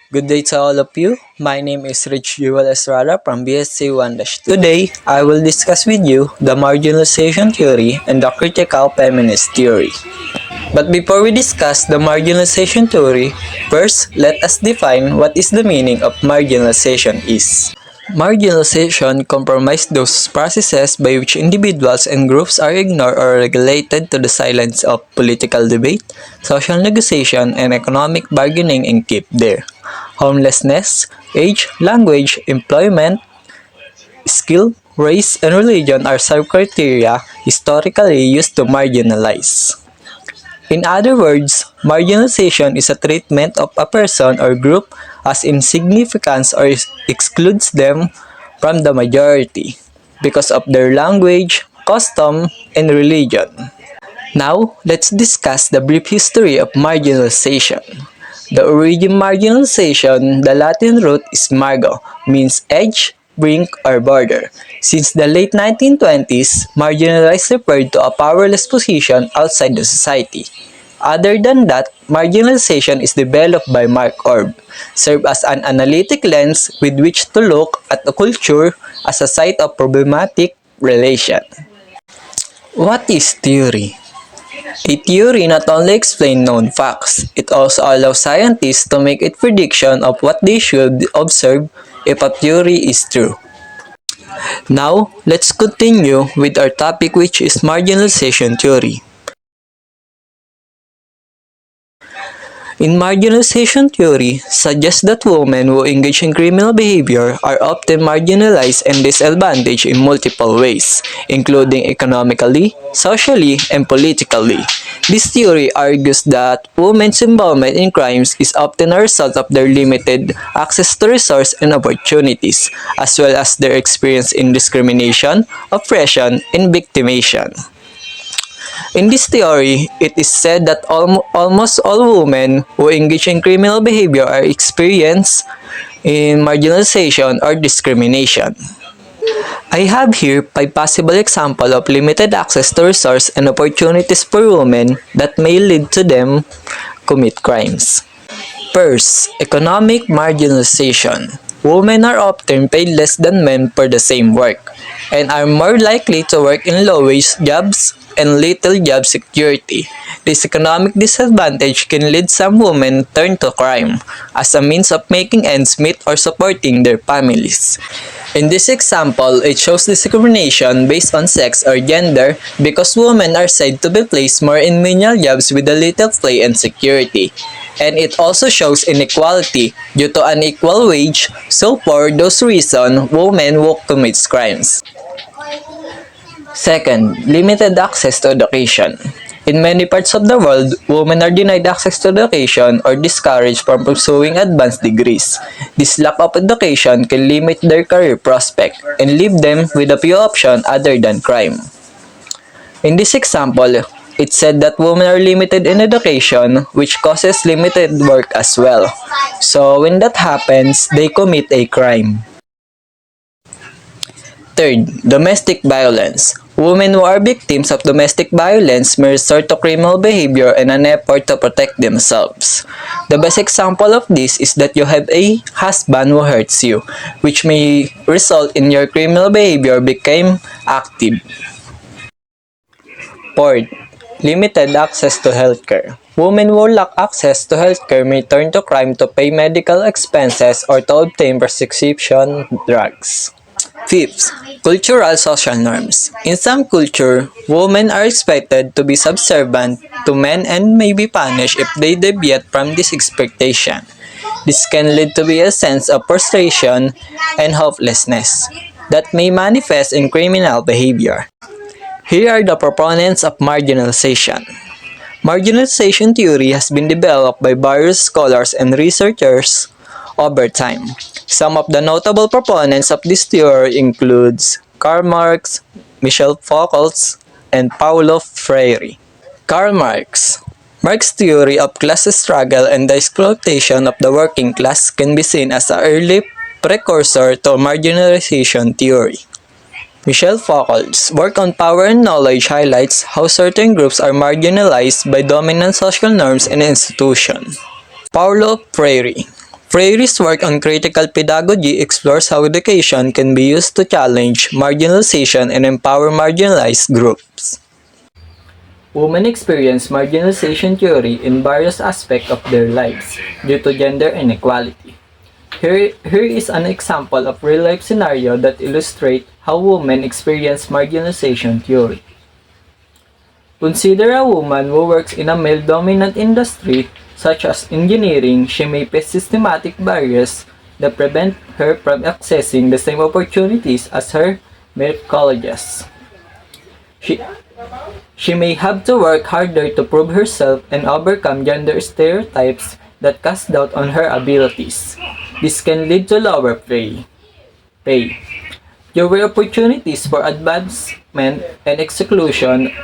Good day to all of you. My name is Rich Jewel Estrada from BSc 1-2. Today, I will discuss with you the marginalization theory and the critical feminist theory. But before we discuss the marginalization theory, first, let us define what is the meaning of marginalization is. Marginalization comprises those processes by which individuals and groups are ignored or relegated to the silence of political debate, social negotiation, and economic bargaining and kept there. Homelessness, age, language, employment, skill, race, and religion are sub-criteria historically used to marginalize. In other words, marginalization is a treatment of a person or group as insignificant or excludes them from the majority because of their language, custom, and religion. Now, let's discuss the brief history of marginalization. The origin marginalization, the Latin root is margo, means edge, brink, or border. Since the late 1920s, marginalized referred to a powerless position outside the society. Other than that, marginalization is developed by Mark Orb, serve as an analytic lens with which to look at a culture as a site of problematic relation. What is theory? A theory not only explains known facts, it also allows scientists to make a prediction of what they should observe if a theory is true. Now, let's continue with our topic, which is marginalization theory. In marginalization theory, suggests that women who engage in criminal behavior are often marginalized and disadvantaged in multiple ways, including economically, socially, and politically. This theory argues that women's involvement in crimes is often a result of their limited access to resources and opportunities, as well as their experience in discrimination, oppression, and victimization. In this theory, it is said that almost all women who engage in criminal behavior are experienced in marginalization or discrimination. I have here 5 possible examples of limited access to resources and opportunities for women that may lead to them commit crimes. First, economic marginalization. Women are often paid less than men for the same work and are more likely to work in low-wage jobs and little job security. This economic disadvantage can lead some women turn to crime as a means of making ends meet or supporting their families. In this example, it shows discrimination based on sex or gender because women are said to be placed more in menial jobs with a little play and security. And it also shows inequality due to unequal wage, so for those reasons, women who commit crimes. Second, limited access to education. In many parts of the world, women are denied access to education or discouraged from pursuing advanced degrees. This lack of education can limit their career prospect and leave them with a few options other than crime. In this example, it said that women are limited in education, which causes limited work as well. So when that happens, they commit a crime. Third, domestic violence. Women who are victims of domestic violence may resort to criminal behavior in an effort to protect themselves. The best example of this is that you have a husband who hurts you, which may result in your criminal behavior become active. Fourth, limited access to healthcare. Women who lack access to healthcare may turn to crime to pay medical expenses or to obtain prescription drugs. Fifth, cultural social norms. In some culture, women are expected to be subservient to men and may be punished if they deviate from this expectation. This can lead to a sense of frustration and hopelessness that may manifest in criminal behavior. Here are the proponents of marginalization. Marginalization theory has been developed by various scholars and researchers over time. Some of the notable proponents of this theory includes Karl Marx, Michel Foucault, and Paulo Freire. Karl Marx. Marx's theory of class struggle and the exploitation of the working class can be seen as an early precursor to marginalization theory. Michel Foucault's work on power and knowledge highlights how certain groups are marginalized by dominant social norms and institutions. Paulo Freire. Freire's work on critical pedagogy explores how education can be used to challenge marginalization and empower marginalized groups. Women experience marginalization theory in various aspects of their lives due to gender inequality. Here is an example of real-life scenario that illustrate how women experience marginalization theory. Consider a woman who works in a male-dominant industry such as engineering. She may face systematic barriers that prevent her from accessing the same opportunities as her male colleagues. She may have to work harder to prove herself and overcome gender stereotypes that cast doubt on her abilities. This can lead to lower pay, fewer opportunities for advancement, and exclusion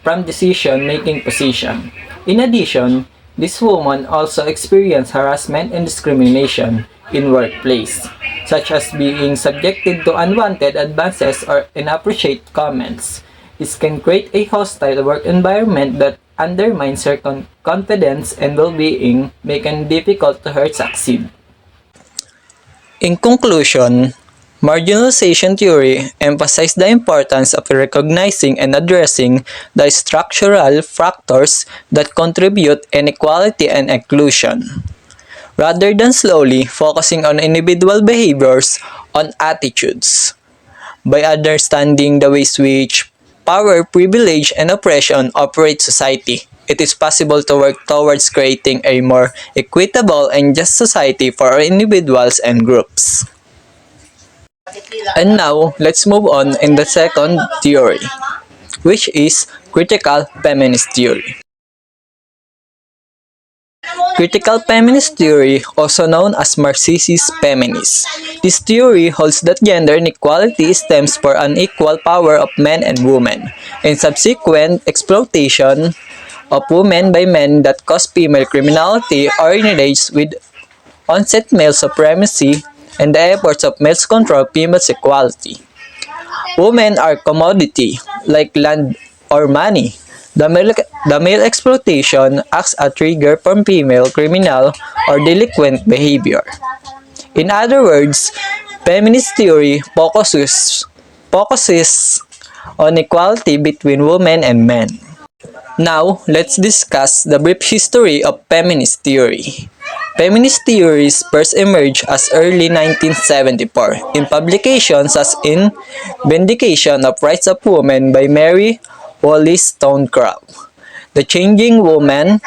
from decision-making position. In addition, this woman also experienced harassment and discrimination in workplace, such as being subjected to unwanted advances or inappropriate comments. This can create a hostile work environment that undermines her confidence and well-being, making it difficult to her succeed. In conclusion, marginalization theory emphasizes the importance of recognizing and addressing the structural factors that contribute inequality and exclusion, rather than solely focusing on individual behaviors or attitudes. By understanding the ways which power, privilege, and oppression operate society, it is possible to work towards creating a more equitable and just society for our individuals and groups. And now, let's move on in the second theory, which is critical feminist theory. Critical feminist theory, also known as Marxist feminist. This theory holds that gender inequality stems from unequal power of men and women, and subsequent exploitation of women by men that cause female criminality originates with onset male supremacy and the efforts of males control females equality. Women are commodity, like land or money. The male exploitation acts as a trigger for female criminal or delinquent behavior. In other words, feminist theory focuses on equality between women and men. Now, let's discuss the brief history of feminist theory. Feminist theories first emerged as early 1974 in publications as in Vindication of Rights of Women by Mary Wollstonecraft. The Changing Woman,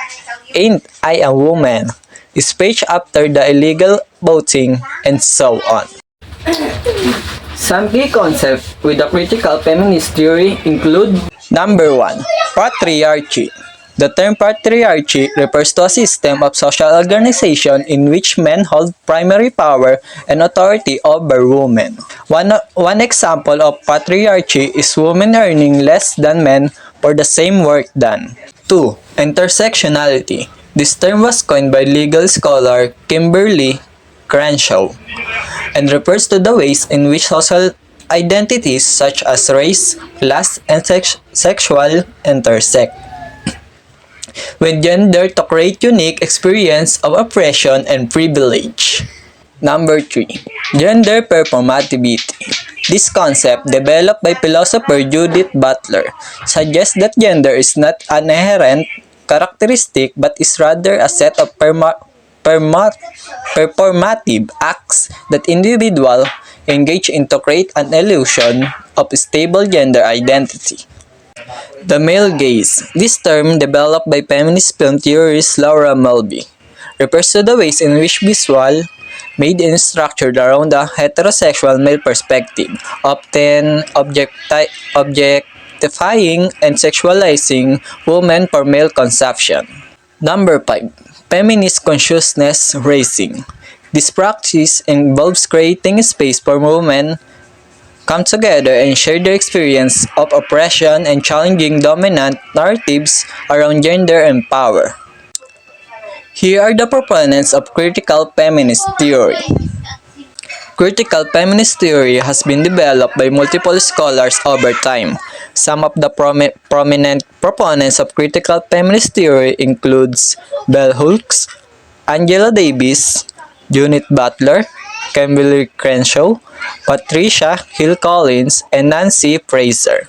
Ain't I a Woman? Is page after the illegal voting, and so on. Some key concepts with the critical feminist theory include: Number 1. Patriarchy. The term patriarchy refers to a system of social organization in which men hold primary power and authority over women. One example of patriarchy is women earning less than men for the same work done. 2. Intersectionality. This term was coined by legal scholar Kimberly Crenshaw and refers to the ways in which social identities such as race, class, and sexual intersect with gender to create unique experience of oppression and privilege. Number 3. Gender performativity. This concept, developed by philosopher Judith Butler, suggests that gender is not an inherent characteristic but is rather a set of performative acts that individuals engage in to create an illusion of stable gender identity. The male gaze. This term, developed by feminist film theorist Laura Mulvey, refers to the ways in which visual made and structured around the heterosexual male perspective, often objectifying and sexualizing women for male consumption. Number 5. Feminist consciousness raising. This practice involves creating a space for women come together and share their experience of oppression and challenging dominant narratives around gender and power. Here are the proponents of critical feminist theory. Critical feminist theory has been developed by multiple scholars over time. Some of the prominent proponents of critical feminist theory includes Bell Hooks, Angela Davis, Judith Butler, Kimberly Crenshaw, Patricia Hill Collins, and Nancy Fraser.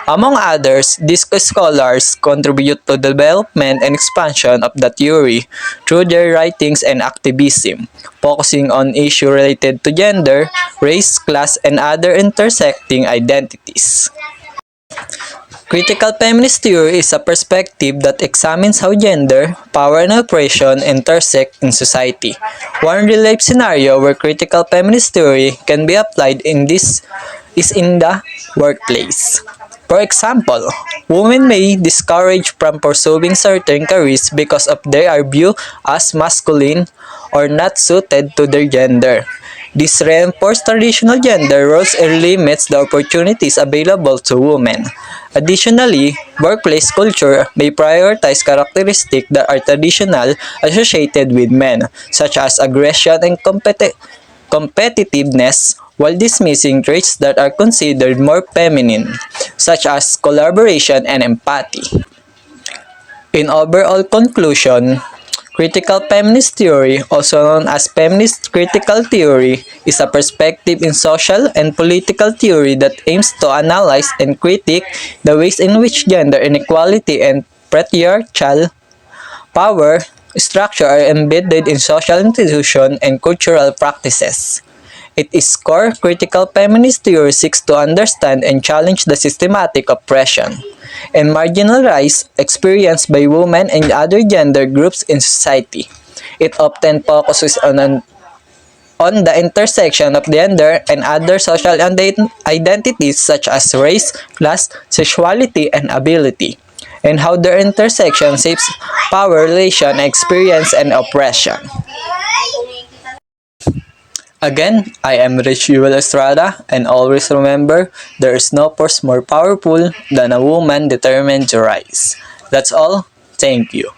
Among others, these scholars contribute to the development and expansion of the theory through their writings and activism, focusing on issues related to gender, race, class, and other intersecting identities. Critical feminist theory is a perspective that examines how gender, power, and oppression intersect in society. One real-life scenario where critical feminist theory can be applied in this is in the workplace. For example, women may discouraged from pursuing certain careers because of they are viewed as masculine or not suited to their gender. This reinforces traditional gender roles and limits the opportunities available to women. Additionally, workplace culture may prioritize characteristics that are traditionally associated with men, such as aggression and competitiveness, while dismissing traits that are considered more feminine, such as collaboration and empathy. In overall conclusion, critical feminist theory, also known as feminist critical theory, is a perspective in social and political theory that aims to analyze and critique the ways in which gender inequality and patriarchal power structure are embedded in social institutions and cultural practices. It is core critical feminist theory seeks to understand and challenge the systematic oppression and marginalized experience by women and other gender groups in society. It often focuses on the intersection of gender and other social identities such as race, class, sexuality, and ability, and how their intersection shapes power relation, experience, and oppression. Again, I am Rich Estrada, and always remember, there is no force more powerful than a woman determined to rise. That's all. Thank you.